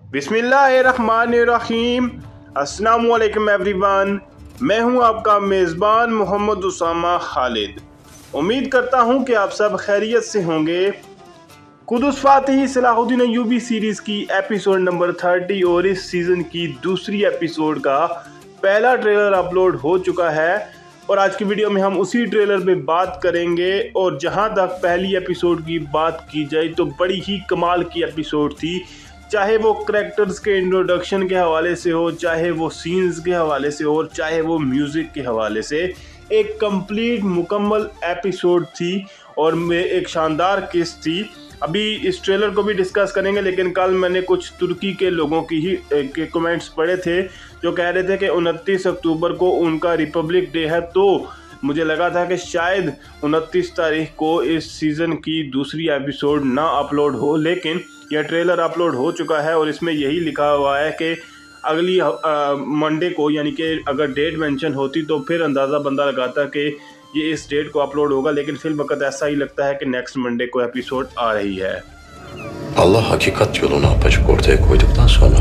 बिस्मिल्लाहिर्रहमानिर्रहीम। अस्सलामु अलैकुम एवरीवन। मैं हूं आपका मेज़बान मोहम्मद उसामा खालिद। उम्मीद करता हूं कि आप सब खैरियत से होंगे। कुदुस फातिही सलाहुद्दीन अय्यूबी सीरीज़ की एपिसोड नंबर 30 और इस सीज़न की दूसरी एपिसोड का पहला ट्रेलर अपलोड हो चुका है और आज की वीडियो में हम उसी ट्रेलर पे बात करेंगे। और जहां तक पहली एपिसोड की बात की जाए तो बड़ी ही कमाल की एपिसोड थी, चाहे वो करैक्टर्स के इंट्रोडक्शन के हवाले से हो, चाहे वो सीन्स के हवाले से हो, और चाहे वो म्यूज़िक के हवाले से। एक कंप्लीट मुकम्मल एपिसोड थी और एक शानदार किस थी। अभी इस ट्रेलर को भी डिस्कस करेंगे, लेकिन कल मैंने कुछ तुर्की के लोगों की ही के कमेंट्स पढ़े थे जो कह रहे थे कि 29 अक्टूबर को उनका रिपब्लिक डे है, तो मुझे लगा था कि शायद 29 तारीख को इस सीज़न की दूसरी एपिसोड ना अपलोड हो, लेकिन यह ट्रेलर अपलोड हो चुका है और इसमें यही लिखा हुआ है कि अगली मंडे को, यानी कि अगर डेट मेंशन होती तो फिर अंदाज़ा बंदा लगाता कि ये इस डेट को अपलोड होगा, लेकिन फिर वक्त ऐसा ही लगता है कि नेक्स्ट मंडे को एपिसोड आ रही है। Allah hakikat yolunu apaçık ortaya koyduktan sonra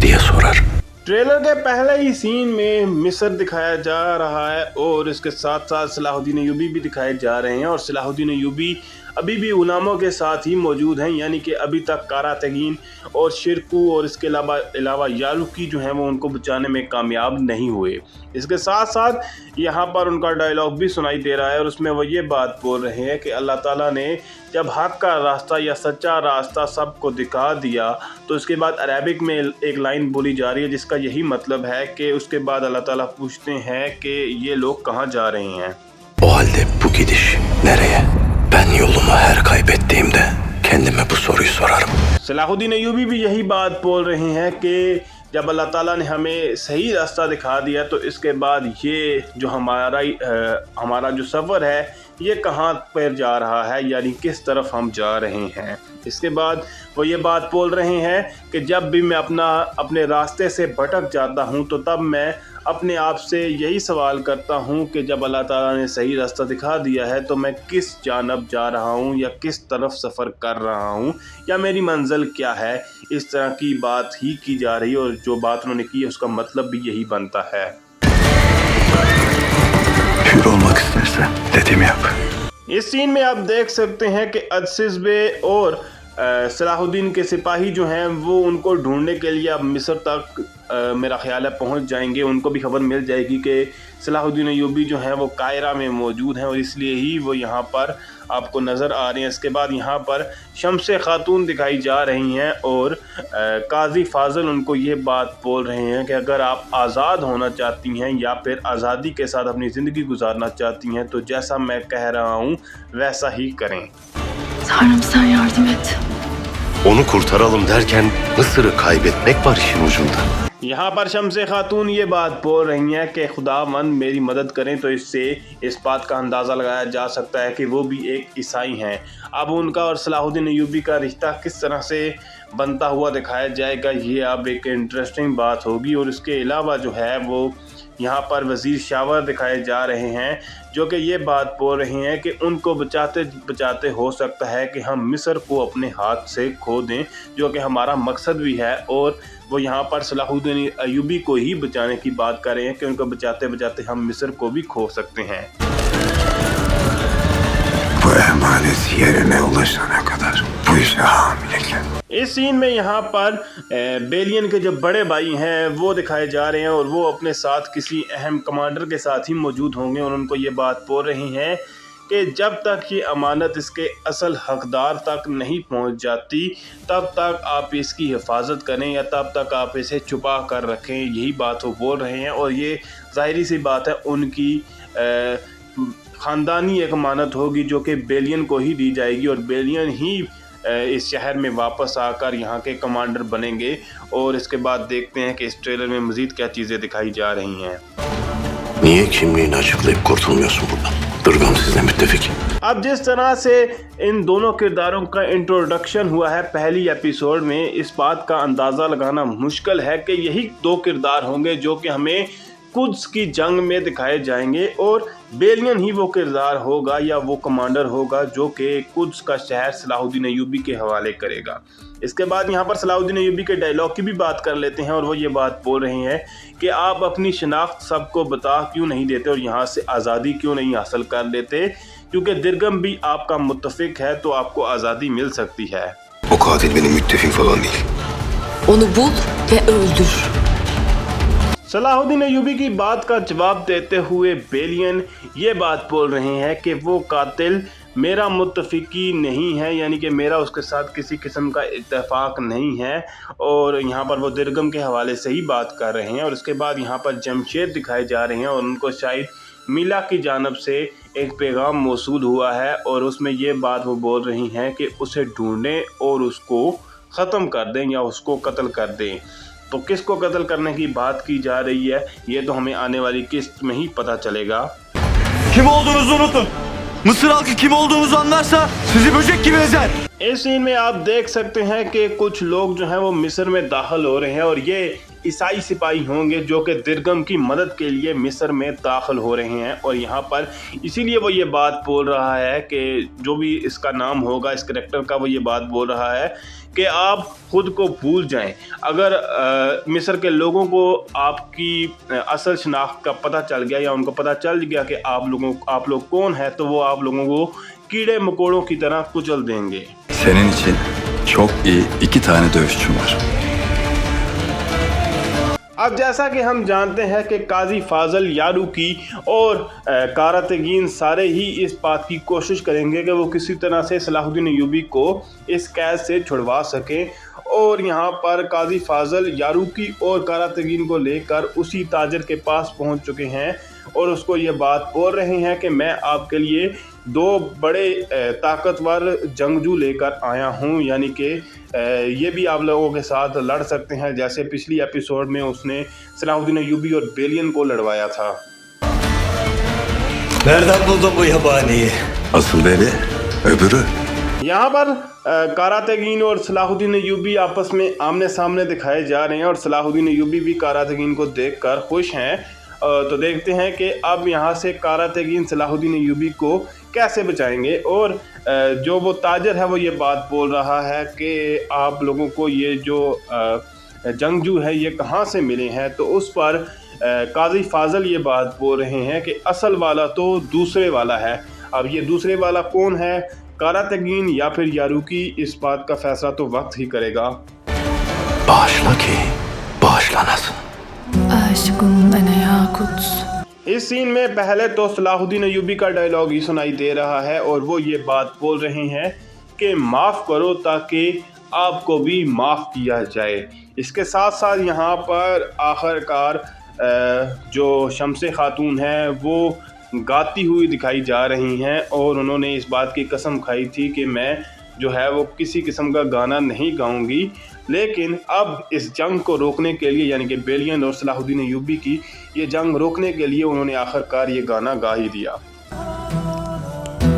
diye sorar. Trailer के पहले ही सीन में मिस्र दिखाया जा रहा है और इसके साथ साथ सलाहुद्दीन अय्यूबी भी दिखाए जा रहे हैं। और सलाहुद्दीन अय्यूबी अभी भी गुलामों के साथ ही मौजूद हैं, यानी कि अभी तक कारातगीन और शिरकू और इसके अलावा यारुकी जो हैं वो उनको बचाने में कामयाब नहीं हुए। इसके साथ साथ यहाँ पर उनका डायलॉग भी सुनाई दे रहा है और उसमें वो ये बात बोल रहे हैं कि अल्लाह ताला ने जब हक का रास्ता या सच्चा रास्ता सबको दिखा दिया, तो इसके बाद अरेबिक में एक लाइन बोली जा रही है जिसका यही मतलब है कि उसके बाद अल्लाह ताला पूछते हैं कि ये लोग कहाँ जा रहे हैं। O halde bu gidiş nereye? Ben yolumu her kaybettiğimde kendime bu soruyu sorarım. Salahuddin Ayyubi भी यही बात बोल रहे हैं कि जब अल्लाह ताला ने हमें सही रास्ता दिखा दिया तो इसके बाद ये जो हमारा जो सफ़र है ये कहाँ पर जा रहा है, यानी किस तरफ हम जा रहे हैं। इसके बाद वो ये बात बोल रहे हैं कि जब भी मैं अपने रास्ते से भटक जाता हूँ तो तब मैं अपने आप से यही सवाल करता हूँ कि जब अल्लाह ताला ने सही रास्ता दिखा दिया है तो मैं किस जानब जा रहा हूँ या किस तरफ सफ़र कर रहा हूँ या मेरी मंजिल क्या है। इस तरह की बात ही की जा रही है और जो बात उन्होंने की है उसका मतलब भी यही बनता है। Hür olmak istersen dediğimi yap. इस सीन में आप देख सकते हैं कि अज़ीज़ बे और सलाहुद्दीन के सिपाही जो हैं वो उनको ढूंढने के लिए अब मिस्र तक मेरा ख्याल है पहुंच जाएंगे। उनको भी खबर मिल जाएगी कि सलाहुद्दीन अय्यूबी जो हैं वो कायरा में मौजूद हैं और इसलिए ही वो यहाँ पर आपको नज़र आ रहे हैं। इसके बाद यहाँ पर शम्से खातून दिखाई जा रही हैं और काजी फाजल उनको ये बात बोल रहे हैं कि अगर आप आज़ाद होना चाहती हैं या फिर आज़ादी के साथ अपनी ज़िंदगी गुजारना चाहती हैं तो जैसा मैं कह रहा हूँ वैसा ही करें। Tanrım sen yardım et. Onu kurtaralım derken Mısır'ı kaybetmek var işin ucunda. यहाँ पर शम्से खातून ये बात बोल रही हैं कि खुदावन मेरी मदद करें, तो इससे इस बात का अंदाज़ा लगाया जा सकता है कि वो भी एक ईसाई हैं। अब उनका और सलाहुद्दीन अय्यूबी का रिश्ता किस तरह से बनता हुआ दिखाया जाएगा, ये अब एक इंटरेस्टिंग बात होगी। और इसके अलावा जो है वो यहाँ पर वज़ीर शावर दिखाए जा रहे हैं जो कि ये बात बोल रहे हैं कि उनको बचाते बचाते हो सकता है कि हम मिस्र को अपने हाथ से खो दें, जो कि हमारा मकसद भी है। और वो यहाँ पर सलाहुद्दीन अय्यूबी को ही बचाने की बात कर रहे हैं कि उनको बचाते बचाते हम मिस्र को भी खो सकते हैं। Bu emanet yerine ulaşana kadar bu işe hamilelik. इस सीन में यहाँ पर बेलियन के जो बड़े भाई हैं वो दिखाए जा रहे हैं और वो अपने साथ किसी अहम कमांडर के साथ ही मौजूद होंगे और उनको ये बात बोल रही हैं कि जब तक ये अमानत इसके असल हकदार तक नहीं पहुँच जाती तब तक आप इसकी हिफाजत करें या तब तक आप इसे छुपा कर रखें। यही बात वो बोल रहे हैं और ये ज़ाहिरी सी बात है उनकी ख़ानदानी एक अमानत होगी जो कि बेलियन को ही दी जाएगी और बेलियन ही इस शहर में वापस आकर यहाँ के कमांडर बनेंगे। और इसके बाद देखते हैं कि इस ट्रेलर में मज़ीद क्या चीज़ें दिखाई जा रही हैं। Niye kimliğini açıklayıp kurtulmuyorsun buradan? Durgam sizle müttefik. अब जिस तरह से इन दोनों किरदारों का इंट्रोडक्शन हुआ है पहली एपिसोड में, इस बात का अंदाज़ा लगाना मुश्किल है कि यही दो किरदार होंगे जो कि हमें कुद्स की जंग में दिखाए जाएंगे और बेलियन ही वो किरदार होगा या वो कमांडर होगा जो कि कुद्स का शहर सलाहुद्दीन अय्यूबी के हवाले करेगा। इसके बाद यहाँ पर सलाहुद्दीन अय्यूबी के डायलॉग की भी बात कर लेते हैं और वो ये बात बोल रहे हैं कि आप अपनी शनाख्त सबको बता क्यों नहीं देते और यहाँ से आज़ादी क्यों नहीं हासिल कर लेते, क्योंकि दिरगम भी आपका मुत्तफिक है तो आपको आज़ादी मिल सकती है। O katil benim müttefik falan değil. Onu bul ve öldür. Salahuddin Ayyubi की बात का जवाब देते हुए बेलियन ये बात बोल रहे हैं कि वो कातिल मेरा मुत्तफिकी नहीं है, यानी कि मेरा उसके साथ किसी किस्म का इत्तेफाक नहीं है। और यहाँ पर वो दिरगम के हवाले से ही बात कर रहे हैं। और उसके बाद यहाँ पर जमशेद दिखाए जा रहे हैं और उनको शायद मिला की जानब से एक पैगाम मौसूल हुआ है और उसमें ये बात वो बोल रही हैं कि उसे ढूंढें और उसको ख़त्म कर दें या उसको कत्ल कर दें। तो किसको कत्ल करने की बात की जा रही है ये तो हमें आने वाली किस्त में ही पता चलेगा। Kim olduğunuzu unutun. Mısır halkı kim olduğumuzu anlarsa sizi böcek gibi ezer. इस सीन में आप देख सकते हैं कि कुछ लोग जो हैं वो मिस्र में दाखिल हो रहे हैं और ये ईसाई सिपाही होंगे जो कि दिरगम की मदद के लिए मिस्र में दाखिल हो रहे हैं। और यहाँ पर इसीलिए वो ये बात बोल रहा है कि जो भी इसका नाम होगा इस करैक्टर का, वो ये बात बोल रहा है कि आप खुद को भूल जाएं। अगर मिस्र के लोगों को आपकी असल शनाख्त का पता चल गया या उनको पता चल गया कि आप लोग कौन है, तो वो आप लोगों को कीड़े मकोड़ों की तरह कुचल देंगे। Senin için çok iyi 2 tane dövüşçüm var. अब जैसा कि हम जानते हैं कि काजी फाजल यारूकी और कारातगीन सारे ही इस बात की कोशिश करेंगे कि वो किसी तरह से सलाहुद्दीन अय्यूबी को इस कैद से छुड़वा सकें। और यहाँ पर काजी फाजल यारूकी और कारातगीन को लेकर उसी ताजर के पास पहुँच चुके हैं और उसको ये बात बोल रहे हैं कि मैं आपके लिए 2 बड़े ताकतवर जंगजू लेकर आया हूँ, यानी कि ये भी आप लोगों के साथ लड़ सकते हैं जैसे पिछली एपिसोड में उसने सलाहुद्दीन अय्यूबी और बेलियन को लड़वाया था। Nereden buldun bu yabaniyi? Asıl beni öbürü. यहाँ पर कारातगीन और सलाहुद्दीन अय्यूबी आपस में आमने सामने दिखाए जा रहे हैं और सलाहुद्दीन अय्यूबी भी कारातगीन को देखकर खुश हैं। तो देखते हैं कि अब यहाँ से कारातगीन सलाहुद्दीन अय्यूबी को कैसे बचाएंगे। और जो वो ताजर है वो ये बात बोल रहा है कि आप लोगों को ये जो जंगजू है ये कहाँ से मिले हैं, तो उस पर काजी फाजल ये बात बोल रहे हैं कि असल वाला तो दूसरे वाला है। अब ये दूसरे वाला कौन है, कारातगीन या फिर यारूकी, इस बात का फैसला तो वक्त ही करेगा। Bağışla ki bağışlanasın. Aşkım ana ya Kuds. इस सीन में पहले तो सलाहुद्दीन अय्यूबी का डायलॉग ही सुनाई दे रहा है और वो ये बात बोल रहे हैं कि माफ़ करो ताकि आपको भी माफ़ किया जाए। इसके साथ साथ यहाँ पर आखिरकार जो शम्से खातून है वो गाती हुई दिखाई जा रही हैं और उन्होंने इस बात की कसम खाई थी कि मैं जो है वो किसी किस्म का गाना नहीं गाऊंगी। लेकिन अब इस जंग को रोकने के लिए, यानी कि बेलियन और सलाहुद्दीन अय्यूबी की ये जंग रोकने के लिए उन्होंने आखिरकार ये गाना गा ही दिया।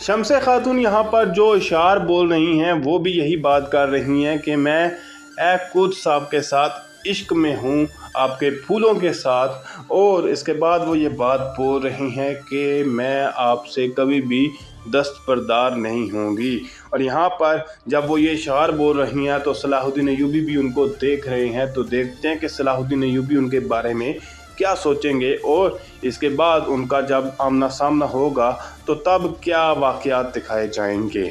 शम्से खातून यहाँ पर जो इशार बोल रही हैं वो भी यही बात कर रही हैं कि मैं ए कुद्स आपके साथ इश्क में हूँ, आपके फूलों के साथ। और इसके बाद वो ये बात बोल रही हैं कि मैं आपसे कभी भी दस्तबरदार नहीं होंगी। और यहाँ पर जब वो ये इशार बोल रही हैं तो सलाहुद्दीन अय्यूबी भी उनको देख रहे हैं। तो देखते हैं कि सलाहुद्दीन अय्यूबी उनके बारे में क्या सोचेंगे और इसके बाद उनका जब आमना सामना होगा तो तब क्या वाक़यात दिखाए जाएंगे।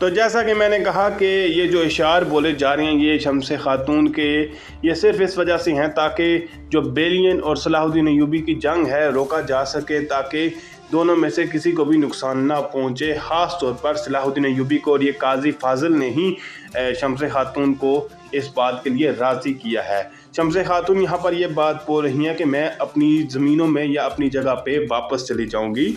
तो जैसा कि मैंने कहा कि ये जो इशार बोले जा रहे हैं ये शम्से खातून के, ये सिर्फ इस वजह से हैं ताकि जो बेलियन और सलाहुद्दीन अय्यूबी की जंग है रोका जा सके, ताकि दोनों में से किसी को भी नुकसान ना पहुंचे। ख़ास तौर पर सलाहुद्दीन अय्यूबी को, और ये काजी फाजल ने ही शम्से खातून को इस बात के लिए राज़ी किया है। शम्से खातून यहाँ पर ये बात बोल रही हैं कि मैं अपनी ज़मीनों में या अपनी जगह पे वापस चली जाऊँगी।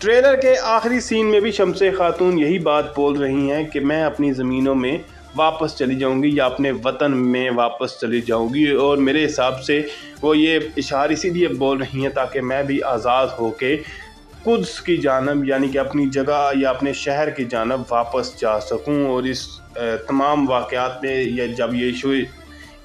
ट्रेलर के आखिरी सीन में भी शम्से खातून यही बात बोल रही हैं कि मैं अपनी ज़मीनों में वापस चली जाऊंगी या अपने वतन में वापस चली जाऊंगी। और मेरे हिसाब से वो ये इशार इसीलिए बोल रही हैं ताकि मैं भी आज़ाद होके कुद्स की जानब यानी कि अपनी जगह या अपने शहर की जानब वापस जा सकूं। और इस तमाम वाक़यात में जब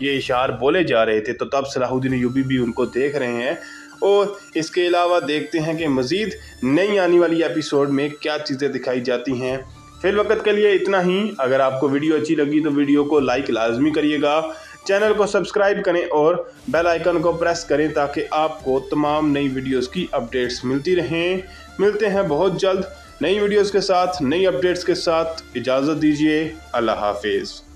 ये इशार बोले जा रहे थे तो तब सलाहुद्दीन अय्यूबी भी उनको देख रहे हैं। और इसके अलावा देखते हैं कि मज़ीद नई आने वाली एपिसोड में क्या चीज़ें दिखाई जाती हैं। फ़िलवक़्त के लिए इतना ही। अगर आपको वीडियो अच्छी लगी तो वीडियो को लाइक लाजमी करिएगा, चैनल को सब्सक्राइब करें और बेल आइकन को प्रेस करें ताकि आपको तमाम नई वीडियोस की अपडेट्स मिलती रहें। मिलते हैं बहुत जल्द नई वीडियोस के साथ, नई अपडेट्स के साथ। इजाज़त दीजिए। अल्लाह हाफिज़।